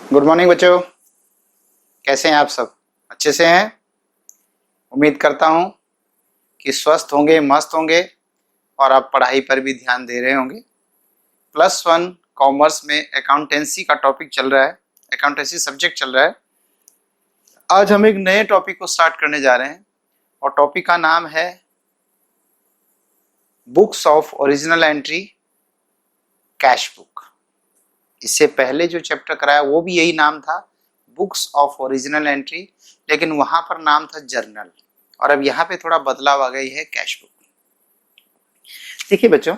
Good morning बच्चों। कैसे हैं आप सब? अच्छे से हैं? उम्मीद करता हूं कि स्वस्थ होंगे, मस्त होंगे और आप पढ़ाई पर भी ध्यान दे रहे होंगे। +1 कॉमर्स में अकाउंटेंसी का टॉपिक चल रहा है, अकाउंटेंसी सब्जेक्ट चल रहा है। आज हम एक नए टॉपिक को स्टार्ट करने जा रहे हैं और टॉपिक का नाम है books of original entry, cash book. इससे पहले जो चैप्टर कराया वो भी यही नाम था, बुक्स ऑफ ओरिजिनल एंट्री, लेकिन वहां पर नाम था जर्नल और अब यहाँ पे थोड़ा बदलाव आ गई है, कैश बुक। देखिए बच्चों,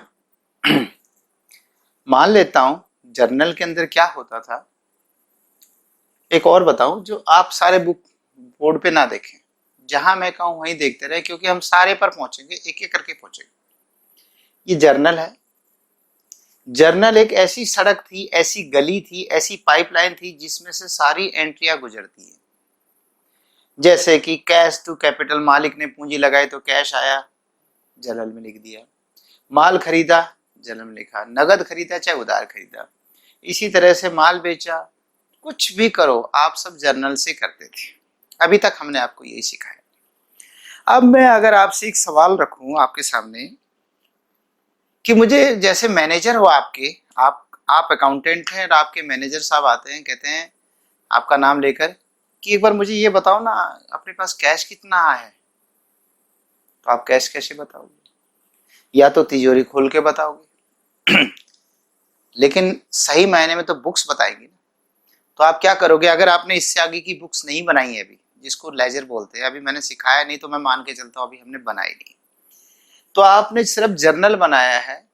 मान लेता हूं जर्नल के अंदर क्या होता था। एक और बताऊं जो आप सारे बुक बोर्ड पे ना देखें, जहां मैं कहूं वहीं देखते रहे, क्योंकि हम सारे पर पहुंचेंगे, एक एक करके पहुंचेंगे। ये जर्नल है। जर्नल एक ऐसी सड़क थी, ऐसी गली थी, ऐसी पाइपलाइन थी जिसमें से सारी एंट्रियां गुजरती है। जैसे कि कैश टू कैपिटल, मालिक ने पूंजी लगाई तो कैश आया, जर्नल में लिख दिया। माल खरीदा, जर्नल में लिखा। नगद खरीदा चाहे उधार खरीदा, इसी तरह से माल बेचा, कुछ भी करो आप सब जर्नल से करते थे। अभी तक हमने आपको यही सिखाया। अब मैं अगर आपसे एक सवाल रखूं आपके सामने कि मुझे, जैसे मैनेजर हो आपके, आप अकाउंटेंट हैं और आपके मैनेजर साहब आते हैं, कहते हैं आपका नाम लेकर कि एक बार मुझे ये बताओ ना, अपने पास कैश कितना है। तो आप कैश कैसे बताओगे? या तो तिजोरी खोल के बताओगे लेकिन सही मायने में तो बुक्स बताएगी ना। तो आप क्या करोगे? अगर आपने इससे आगे की बुक्स नहीं बनाई है अभी, जिसको लेजर बोलते हैं, अभी मैंने सिखाया नहीं तो मैं मान के चलता हूं अभी हमने बनाई नहीं, तो आपने सिर्फ जर्नल बनाया है।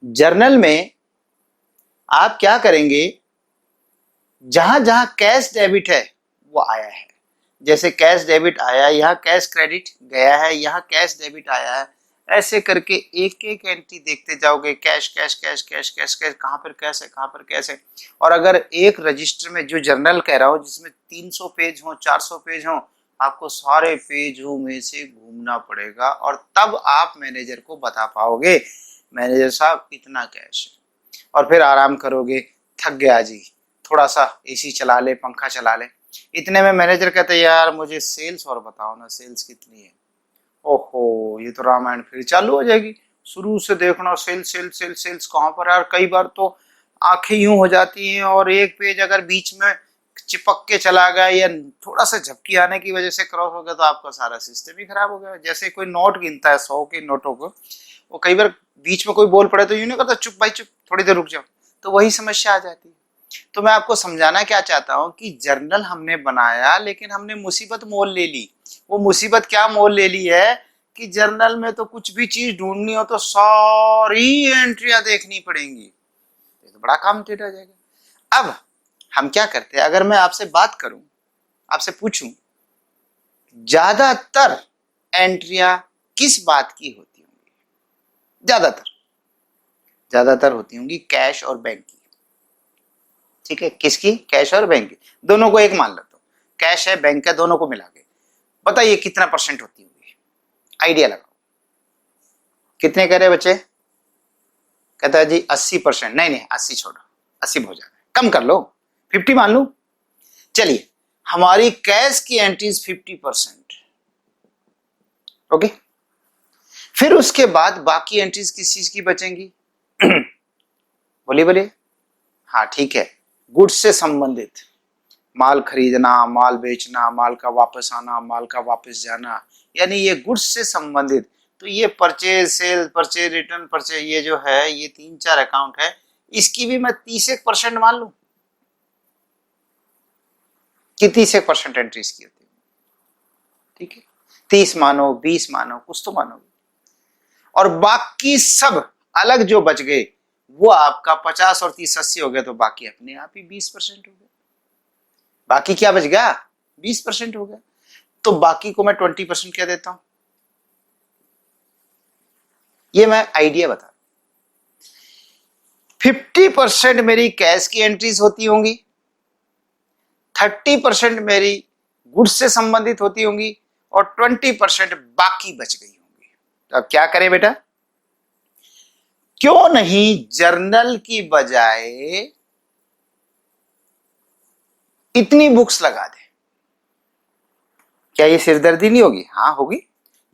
जर्नल में आप क्या करेंगे, जहां जहां कैश डेबिट है वो आया है, जैसे कैश डेबिट आया, यहाँ कैश क्रेडिट गया है, यहाँ कैश डेबिट आया है, ऐसे करके एक एक एंट्री देखते जाओगे। Cash cash cash cash cash cash, कहाँ पर कैश है, कहाँ पर कैश है। और अगर एक रजिस्टर में, जो जर्नल कह रहा हूँ, जिसमें 300 पेज हो, 400 पेज हो, आपको सारे पेजों में से घूमना पड़ेगा और तब आप मैनेजर को बता पाओगे मैनेजर साहब इतना कैश है। और फिर आराम करोगे, थक गया जी, थोड़ा सा एसी चला ले, पंखा चला ले। इतने में मैनेजर कहते हैं यार मुझे सेल्स और बताओ ना, सेल्स कितनी है। ओहो, ये तो रामायण फिर चालू हो जाएगी। शुरू से देखना, सेल्स सेल्स सेल्स सेल्स कहाँ पर है। और कई बार तो आंखें यूं हो जाती हैं और एक पेज अगर बीच में चिपक के चला गया या थोड़ा सा झपकी आने की वजह से क्रॉस हो गया तो आपका सारा सिस्टम ही खराब हो गया। जैसे कोई नोट गिनता है 100 के नोटों को, वो कई बार बीच में कोई बोल पड़े तो यूं नहीं करता, चुप भाई चुप, थोड़ी देर रुक जाओ, तो वही समस्या आ जाती है। तो मैं आपको समझाना क्या चाहता हूं कि जर्नल हमने बनाया लेकिन हमने मुसीबत मोल ले ली। वो मुसीबत क्या मोल ले ली है कि जर्नल में तो कुछ भी चीज ढूंढनी हो तो सारी एंट्रियां देखनी पड़ेंगी, ये तो बड़ा काम टेढ़ा हो जाएगा। अब हम क्या करते हैं, अगर मैं आपसे बात करूं, आपसे पूछूं ज्यादातर एंट्रियां किस बात की होती होंगी? ज्यादातर होती होंगी कैश और बैंक की। ठीक है, किसकी? कैश और बैंक की, दोनों को एक मान लेता हूं, कैश है बैंक है, दोनों को मिला के बताइए कितना परसेंट होती होगी, आइडिया लगाओ। कितने कह रहे बच्चे? कहता है जी 80%। नहीं नहीं, 80 छोड़ो, 80 हो जाएगा, कम कर लो, 50 मान लो। चलिए, हमारी कैश की एंट्रीज 50%। ओके, फिर उसके बाद बाकी एंट्रीज किस चीज की बचेंगी? बोलिए बोलिए। हाँ ठीक है, गुड्स से संबंधित, माल खरीदना, माल बेचना, माल का वापस आना, माल का वापस जाना, यानी ये गुड्स से संबंधित। तो ये purchase, sale, purchase, return, purchase, ये जो है ये 3-4 अकाउंट है, इसकी भी मैं 30% मान लू कि 30% एंट्रीज की होती है। ठीक है, 30 मानो, 20 मानो, कुछ तो मानो, और बाकी सब अलग जो बच गए वो आपका 50 और 30 80 हो गया, तो बाकी अपने आप ही 20% हो गया। बाकी क्या बच गया? 20% हो गया। तो बाकी को मैं 20% क्या देता हूं, ये मैं आइडिया बता। 50% मेरी कैश की एंट्रीज होती होंगी, 30% मेरी गुड्स से संबंधित होती होंगी और 20% बाकी बच गई होंगी। तो अब क्या करें बेटा? क्यों नहीं जर्नल की बजाय इतनी बुक्स लगा दे? क्या ये सिरदर्दी नहीं होगी? हाँ होगी,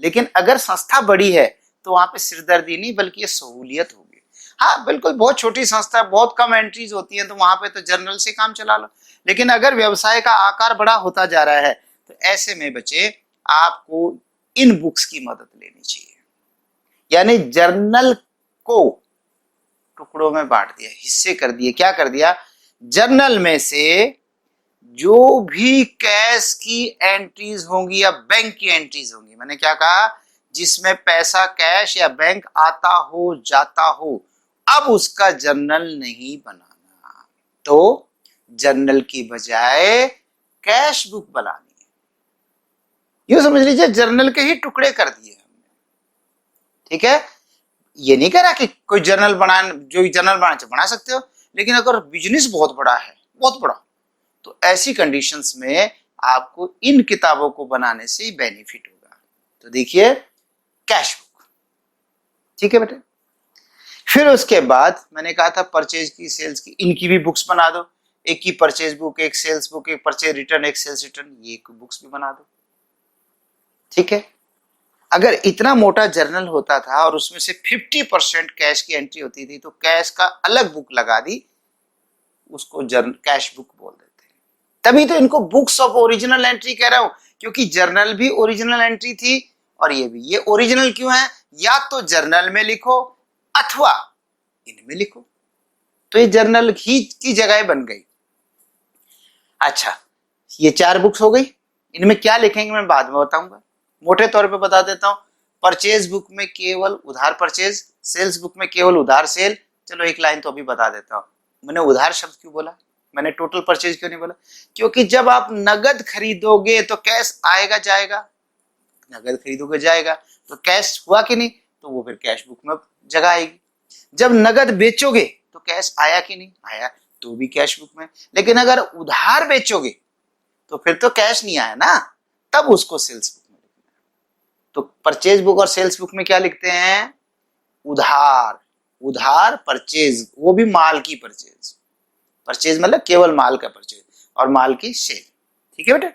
लेकिन अगर संस्था बड़ी है तो वहां पे सिरदर्दी नहीं बल्कि ये सहूलियत होगी। हाँ बिल्कुल, बहुत छोटी संस्था है, बहुत कम एंट्रीज होती हैं, तो वहां पे तो जर्नल से काम चला लो। लेकिन अगर व्यवसाय का आकार बड़ा होता जा रहा है तो ऐसे में बच्चे आपको इन बुक्स की मदद लेनी चाहिए। यानी जर्नल को टुकड़ों में बांट दिया, हिस्से कर दिए। क्या कर दिया? जर्नल में से जो भी कैश की एंट्रीज होंगी या बैंक की एंट्रीज होंगी, मैंने क्या कहा, जिसमें पैसा कैश या बैंक आता हो जाता हो, अब उसका जर्नल नहीं बनाना। तो जर्नल की बजाय कैश बुक बनानी है। यूं समझ लीजिए जर्नल के ही टुकड़े कर दिए हमने। ठीक है, ये नहीं कह रहा कि कोई जर्नल बनाए, जो जर्नल बनाना बना सकते हो, लेकिन अगर बिजनेस बहुत बड़ा है, बहुत बड़ा, तो ऐसी कंडीशंस में आपको इन किताबों को बनाने से बेनिफिट होगा। तो देखिए कैश बुक, ठीक है बेटे। फिर उसके बाद मैंने कहा था परचेज की, सेल्स की, इनकी भी बुक्स बना दो। एक की परचेज बुक, एक सेल्स बुक, एक परचेज रिटर्न, एक सेल्स रिटर्न, ये बुक्स भी बना दो। ठीक है, अगर इतना मोटा जर्नल होता था और उसमें से 50% कैश की एंट्री होती थी तो कैश का अलग बुक लगा दी, उसको कैश बुक बोल देते। तभी तो इनको बुक्स ऑफ ओरिजिनल एंट्री कह रहा हूं, क्योंकि जर्नल भी ओरिजिनल एंट्री थी और ये भी। ये ओरिजिनल क्यों है? या तो जर्नल में लिखो अथवा इनमें लिखो, तो ये जर्नल ही की जगह बन गई। अच्छा, ये 4 बुक्स हो गई। इनमें क्या लिखेंगे मैं बाद में बताऊंगा, मोटे तौर पे बता देता हूं। परचेज बुक में केवल उधार परचेज, सेल्स बुक में केवल उधार सेल। चलो एक लाइन तो अभी बता देता हूं, मैंने उधार शब्द क्यों बोला, मैंने टोटल परचेज क्यों नहीं बोला? क्योंकि जब आप नगद खरीदोगे तो कैश आएगा जाएगा, नगद खरीदोगे जाएगा, तो कैश हुआ कि नहीं, तो वो फिर कैश बुक में जगह आएगी। जब नगद बेचोगे तो कैश आया कि नहीं आया, तो भी कैश बुक में। लेकिन अगर उधार बेचोगे तो फिर तो कैश नहीं आया ना, तब उसको सेल्स बुक में लिखना है। तो परचेज बुक और सेल्स बुक में क्या लिखते हैं? उधार, उधार परचेज, वो भी माल की परचेज। परचेज मतलब केवल माल का परचेज और माल की सेल। ठीक है बेटे,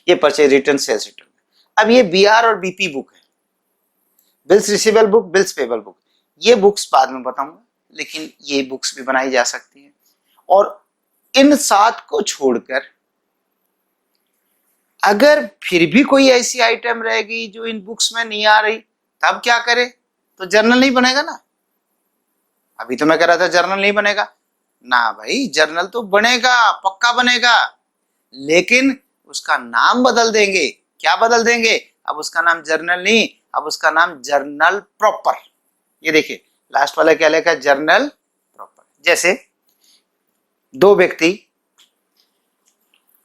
ये परचेज रिटर्न, सेल्स रिटर्न। अब ये बीआर और बीपी बुक है, bills receivable book, bills payable book. ये बुक्स बाद में बताऊंगा, लेकिन ये बुक्स भी बनाई जा सकती हैं। और इन 7 को छोड़कर अगर फिर भी कोई ऐसी आइटम रहेगी जो इन बुक्स में नहीं आ रही, तब क्या करे? तो जर्नल नहीं बनेगा ना। अभी तो मैं कह रहा था जर्नल नहीं बनेगा ना, भाई जर्नल तो बनेगा, पक्का बनेगा, लेकिन उसका नाम बदल देंगे। क्या बदल देंगे? अब उसका नाम जर्नल नहीं, अब उसका नाम जर्नल प्रॉपर। ये देखिए लास्ट वाला क्या लिखा है? Journal proper. जैसे 2 व्यक्ति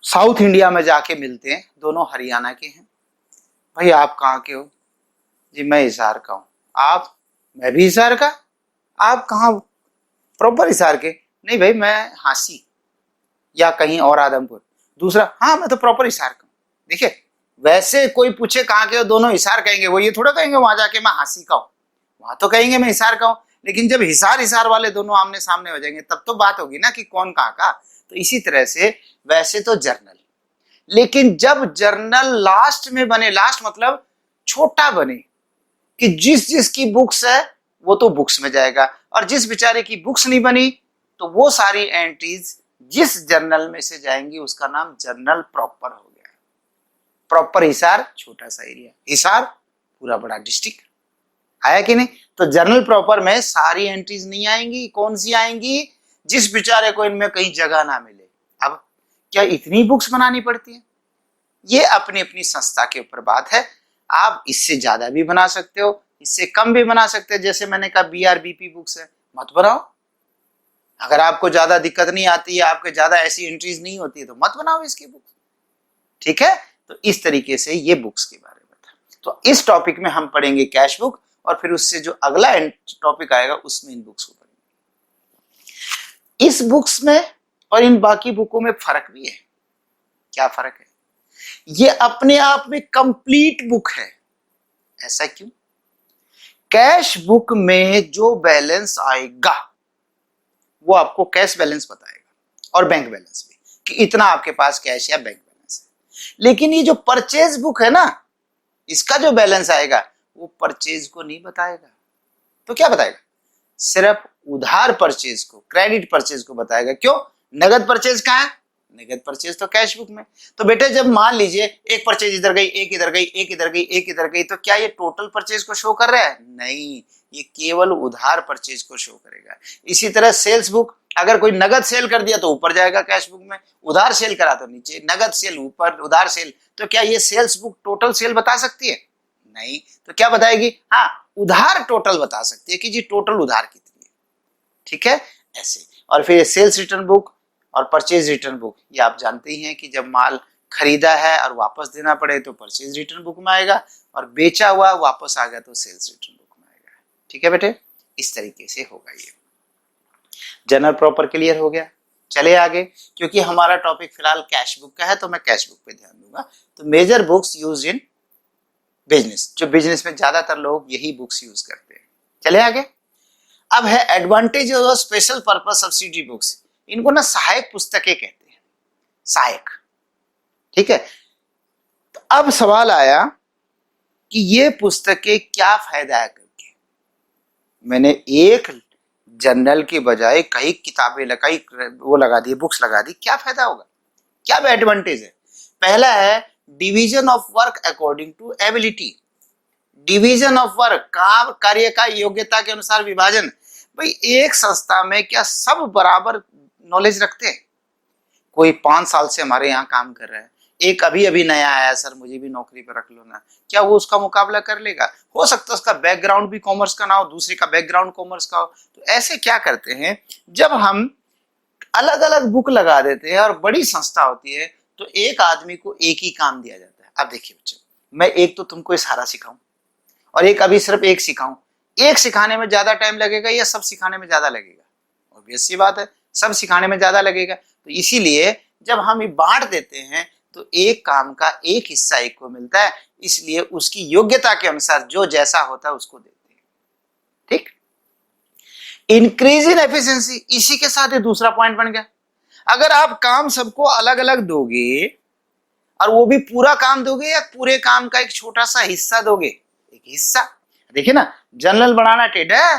साउथ इंडिया में जाके मिलते हैं, दोनों हरियाणा के हैं। भाई आप कहाँ के हो? जी मैं हिसार का हूँ। आप? मैं भी हिसार का। आप कहाँ? प्रॉपर हिसार के। नहीं भाई मैं हांसी या कहीं और आदमपुर। दूसरा, हाँ मैं तो प्रॉपर हिसार का हूँ। देखिए वैसे कोई पूछे कहाँ के हो, दोनों हिसार कहेंगे, वो ये थोड़ा कहेंगे वहां जाके मैं हांसी का हूँ, वहां तो कहेंगे मैं हिसार का हूँ। लेकिन जब हिसार हिसार वाले दोनों आमने सामने हो जाएंगे तब तो बात होगी ना कि कौन कहाँ का। तो इसी तरह से वैसे तो जर्नल, लेकिन जब जर्नल लास्ट में बने, लास्ट मतलब छोटा बने, कि जिस जिसकी बुक्स है वो तो बुक्स में जाएगा, और जिस बेचारे की बुक्स नहीं बनी तो वो सारी एंट्रीज जिस जर्नल में से जाएंगी उसका नाम जर्नल प्रॉपर हो गया। प्रॉपर हिसार छोटा सा एरिया, हिसार पूरा बड़ा डिस्ट्रिक्ट। आया कि नहीं? तो जर्नल प्रॉपर में सारी एंट्रीज नहीं आएंगी। कौन सी आएंगी? जिस बेचारे को इनमें कहीं जगह ना मिले। अब क्या इतनी बुक्स बनानी पड़ती है? ये अपनी अपनी संस्था के ऊपर बात है। आप इससे ज्यादा भी बना सकते हो, इससे कम भी बना सकते हो। जैसे मैंने कहा बीआरबीपी बुक्स है, मत बनाओ। अगर आपको ज्यादा दिक्कत नहीं आती है, आपके ज्यादा ऐसी एंट्रीज नहीं होती है, तो मत बनाओ इसकी बुक्स। ठीक है, तो इस तरीके से ये बुक्स के बारे में था। तो इस टॉपिक में हम पढ़ेंगे कैश बुक, और फिर उससे जो अगला टॉपिक आएगा उसमें इन बुक्स को पढ़ेंगे। इस बुक्स में और इन बाकी बुकों में फर्क भी है। क्या फर्क है? ये अपने आप में कंप्लीट बुक है। ऐसा क्यों? कैश बुक में जो बैलेंस आएगा वो आपको कैश बैलेंस बताएगा और बैंक बैलेंस भी, कि इतना आपके पास कैश या बैंक बैलेंस है। लेकिन ये जो परचेज बुक है ना, इसका जो बैलेंस आएगा वो परचेज को नहीं बताएगा। तो क्या बताएगा? सिर्फ उधार परचेज को, क्रेडिट परचेज को बताएगा। क्यों? नगद परचेज कहाँ है? नगद परचेज तो कैश बुक में। तो बेटे जब मान लीजिए एक परचेज इधर गई, एक इधर गई, एक इधर गई, एक इधर गई, तो क्या ये टोटल परचेज को शो कर रहा है? नहीं, ये केवल उधार परचेज को शो करेगा। इसी तरह सेल्स बुक, अगर कोई नगद सेल कर दिया तो ऊपर जाएगा कैश बुक में, उधार सेल करा तो नीचे, नगद सेल ऊपर, उधार सेल। तो क्या ये सेल्स बुक टोटल सेल बता सकती है? नहीं। तो क्या बताएगी? हाँ, उधार टोटल बता सकती है कि जी टोटल उधार कितनी है। ठीक है, ऐसे। और फिर सेल्स रिटर्न बुक और परचेज रिटर्न बुक, ये आप जानते ही हैं कि जब माल खरीदा है और वापस देना पड़े तो परचेज रिटर्न बुक में आएगा, और बेचा हुआ वापस आ गया तो सेल्स रिटर्न बुक में आएगा। ठीक है बेटे, इस तरीके से होगा ये। जनरल प्रॉपर क्लियर हो गया? चले आगे, क्योंकि हमारा टॉपिक फिलहाल कैश बुक का है तो मैं कैश बुक पे ध्यान दूंगा। तो major books use in business, जो बिजनेस में ज्यादातर लोग यही बुक्स यूज करते हैं। चले आगे। अब है एडवांटेज और स्पेशल पर्पस सब्सिडी बुक्स। इनको ना सहायक पुस्तकें कहते हैं, सहायक। ठीक है, तो अब सवाल आया कि ये पुस्तकें क्या फायदा है करके। मैंने एक जर्नल के बजाय कई किताबें लगाई, वो लगा दी, बुक्स लगा दी, क्या फायदा होगा, क्या एडवांटेज है? पहला है division of work according to ability. Division of work, काम कार्य का योग्यता के अनुसार विभाजन। भाई एक संस्था में क्या सब बराबर नॉलेज रखते हैं? कोई 5 साल से हमारे यहाँ काम कर रहा है, एक अभी अभी नया आया, सर मुझे भी नौकरी पर रख लो ना, क्या वो उसका मुकाबला कर लेगा? हो सकता है उसका बैकग्राउंड भी कॉमर्स का ना हो, दूसरे का बैकग्राउंड कॉमर्स का हो। तो ऐसे क्या करते हैं, जब हम अलग अलग बुक लगा देते हैं और बड़ी संस्था होती है तो एक आदमी को एक ही काम दिया जाता है। अब देखिए बच्चों, मैं एक तो तुमको इशारा सिखाऊं और एक अभी सिर्फ एक सिखाऊं, एक सिखाने में ज्यादा टाइम लगेगा या सब सिखाने में ज्यादा लगेगा? ऑब्वियस सी बात है, सब सिखाने में ज्यादा लगेगा। तो इसीलिए जब हम बांट देते हैं तो एक काम का एक हिस्सा एक को मिलता है, इसलिए उसकी योग्यता के अनुसार जो जैसा होता है उसको देते हैं। ठीक, इंक्रीज इन एफिशिएंसी, इसी के साथ ये दूसरा पॉइंट बन गया। अगर आप काम सबको अलग अलग दोगे और वो भी पूरा काम दोगे या पूरे काम का एक छोटा सा हिस्सा दोगे, एक हिस्सा। देखिए ना, जर्नल बनाना टेढ़ा है,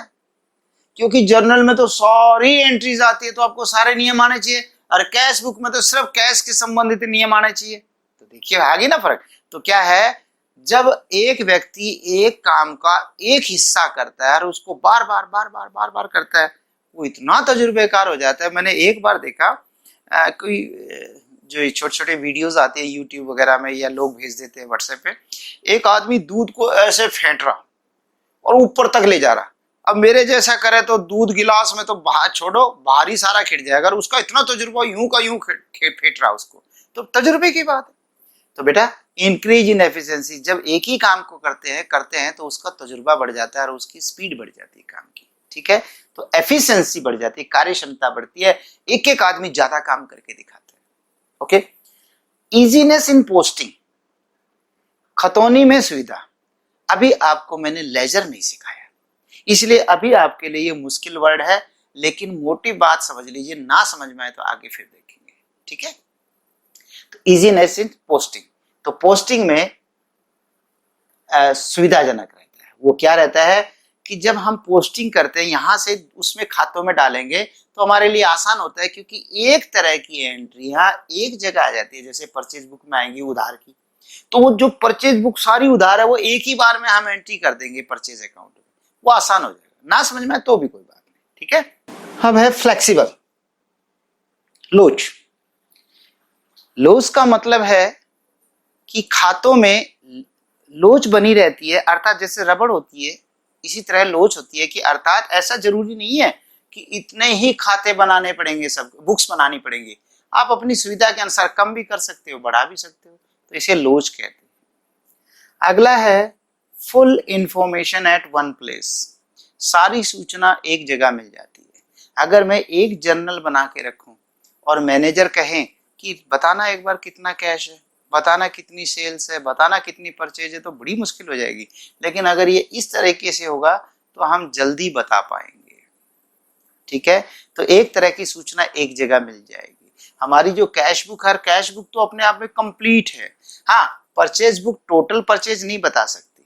क्योंकि जर्नल में तो सारी एंट्रीज आती है तो आपको सारे नियम आने चाहिए, और कैश बुक में तो सिर्फ कैश के संबंधित नियम आने चाहिए। तो देखिए आ गई ना फर्क। तो क्या है, जब एक व्यक्ति एक काम का एक हिस्सा करता है और उसको बार बार बार बार बार बार करता है, वो इतना तजुर्बेकार हो जाता है। मैंने एक बार देखा, कोई जो छोटे छोटे वीडियोस आते हैं यूट्यूब वगैरह में या लोग भेज देते हैं व्हाट्सएप पे, एक आदमी दूध को ऐसे फेंट रहा और ऊपर तक ले जा रहा। अब मेरे जैसा करे तो दूध गिलास में तो बाहर छोड़ो, बाहर ही सारा खिट जाएगा। अगर उसका इतना तजुर्बा, यूं का यूं फेंट रहा उसको, तो तजुर्बे की बात है। तो बेटा इंक्रीज इन एफिशिएंसी, जब एक ही काम को करते हैं तो उसका तजुर्बा बढ़ जाता है और उसकी स्पीड बढ़ जाती है काम की। ठीक है, तो एफिशिएंसी बढ़ जाती है, कार्य क्षमता बढ़ती है, एक एक आदमी ज्यादा काम करके दिखाता है। ओके, इजीनेस इन पोस्टिंग, खतौनी में सुविधा। अभी आपको मैंने लेजर में सिखाया, इसलिए अभी आपके लिए ये मुश्किल वर्ड है, लेकिन मोटी बात समझ लीजिए, ना समझ में आए तो आगे फिर देखेंगे। ठीक है, तो इजीनेस इन पोस्टिंग, तो पोस्टिंग में सुविधाजनक रहता है। वो क्या रहता है कि जब हम पोस्टिंग करते हैं यहां से उसमें खातों में डालेंगे तो हमारे लिए आसान होता है, क्योंकि एक तरह की एंट्रियां एक जगह आ जाती है। जैसे परचेज बुक में आएंगी उधार की, तो वो जो परचेज बुक सारी उधार है वो एक ही बार में हम एंट्री कर देंगे परचेज अकाउंट में, वो आसान हो जाएगा। ना समझ में तो भी कोई बात नहीं। ठीक है, अब है फ्लेक्सिबल। लोच, लोच का मतलब है कि खातों में लोच बनी रहती है, अर्थात जैसे रबड़ होती है इसी तरह लोच होती है, कि अर्थात ऐसा जरूरी नहीं है कि इतने ही खाते बनाने पड़ेंगे, सब बुक्स बनानी पड़ेंगी। आप अपनी सुविधा के अनुसार कम भी कर सकते हो, बढ़ा भी सकते हो, तो इसे लोच कहते हैं। अगला है full information at one place, सारी सूचना एक जगह मिल जाती है। अगर मैं एक जर्नल बना के रखूं और मैनेजर कहें कि बताना एक बार कितना कैश है, बताना कितनी सेल्स है, बताना कितनी परचेज है, तो बड़ी मुश्किल हो जाएगी। लेकिन अगर ये इस तरीके से होगा तो हम जल्दी बता पाएंगे। ठीक है, तो एक तरह की सूचना एक जगह मिल जाएगी। हमारी जो कैश बुक है, कैश बुक तो अपने आप में कंप्लीट है। हाँ, परचेज बुक टोटल परचेज नहीं बता सकती,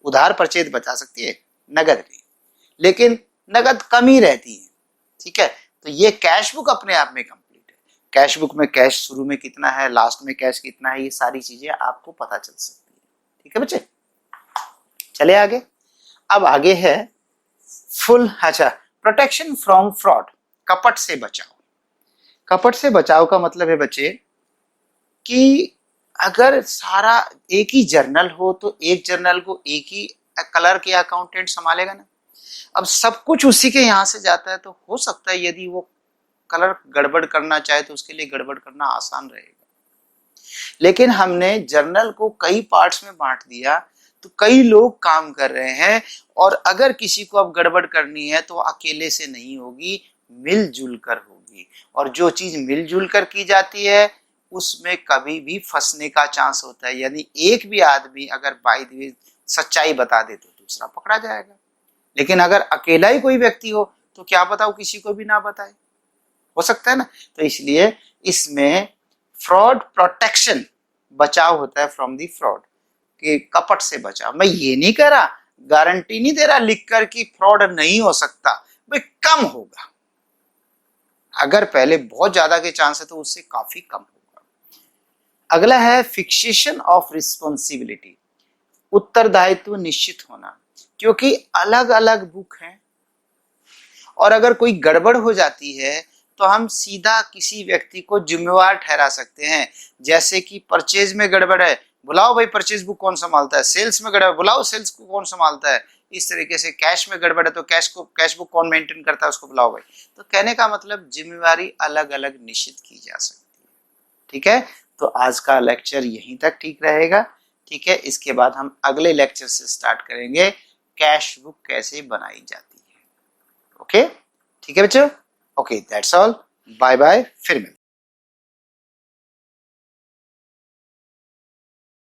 उधार परचेज बता सकती है, नगद नहीं, लेकिन नगद कम ही रहती है। ठीक है, तो ये कैश बुक अपने आप में कंप्लीट है। कैश बुक में कैश शुरू में कितना है, लास्ट में कैश कितना है, ये सारी चीजें आपको पता चल सकती है। ठीक है बच्चे, चले आगे। अब आगे है फुल, अच्छा, प्रोटेक्शन फ्रॉम फ्रॉड, कपट से बचाव। कपट से बचाव का मतलब है बच्चे कि अगर सारा एक ही जर्नल हो तो एक जर्नल को एक ही कलर के अकाउंटेंट संभालेगा ना। अब सब कुछ उसी के यहां से जाता है, तो हो सकता है यदि वो कलर गड़बड़ करना चाहे तो उसके लिए गड़बड़ करना आसान रहेगा। लेकिन हमने जर्नल को कई पार्ट्स में बांट दिया, तो कई लोग काम कर रहे हैं, और अगर किसी को अब गड़बड़ करनी है तो अकेले से नहीं होगी, मिलजुल कर होगी। और जो चीज मिलजुल कर की जाती है उसमें कभी भी फंसने का चांस होता है। यानी एक भी आदमी अगर बाय द वे सच्चाई बता दे तो दूसरा पकड़ा जाएगा, लेकिन अगर अकेला ही कोई व्यक्ति हो तो क्या पता वो किसी को भी ना बताए, हो सकता है ना। तो इसलिए इसमें फ्रॉड प्रोटेक्शन, बचाव होता है फ्रॉम दी फ्रॉड, कि कपट से बचाव। मैं ये नहीं कह रहा, गारंटी नहीं दे रहा लिखकर कि फ्रॉड नहीं हो सकता, भाई कम होगा। अगर पहले बहुत ज्यादा के चांस है तो उससे काफी कम होगा। अगला है फिक्सेशन ऑफ रिस्पॉन्सिबिलिटी, उत्तरदायित्व निश्चित होना, क्योंकि अलग अलग बुक हैं और अगर कोई गड़बड़ हो जाती है तो हम सीधा किसी व्यक्ति को जिम्मेवार ठहरा सकते हैं। जैसे कि परचेज में गड़बड़ है, बुलाओ भाई परचेज बुक कौन संभालता है, सेल्स में गड़बड़, बुलाओ सेल्स को कौन संभालता है। इस तरीके से कैश में गड़बड़ है तो कैश बुक कौन मेंटेन करता है, उसको बुलाओ भाई। तो कहने का मतलब जिम्मेवारी अलग अलग निश्चित की जा सकती है। ठीक है, तो आज का लेक्चर यहीं तक ठीक रहेगा। ठीक है, इसके बाद हम अगले लेक्चर से स्टार्ट करेंगे कैश बुक कैसे बनाई जाती है। ओके, ठीक है बच्चों, okay that's all, bye bye, फिर मिलते हैं।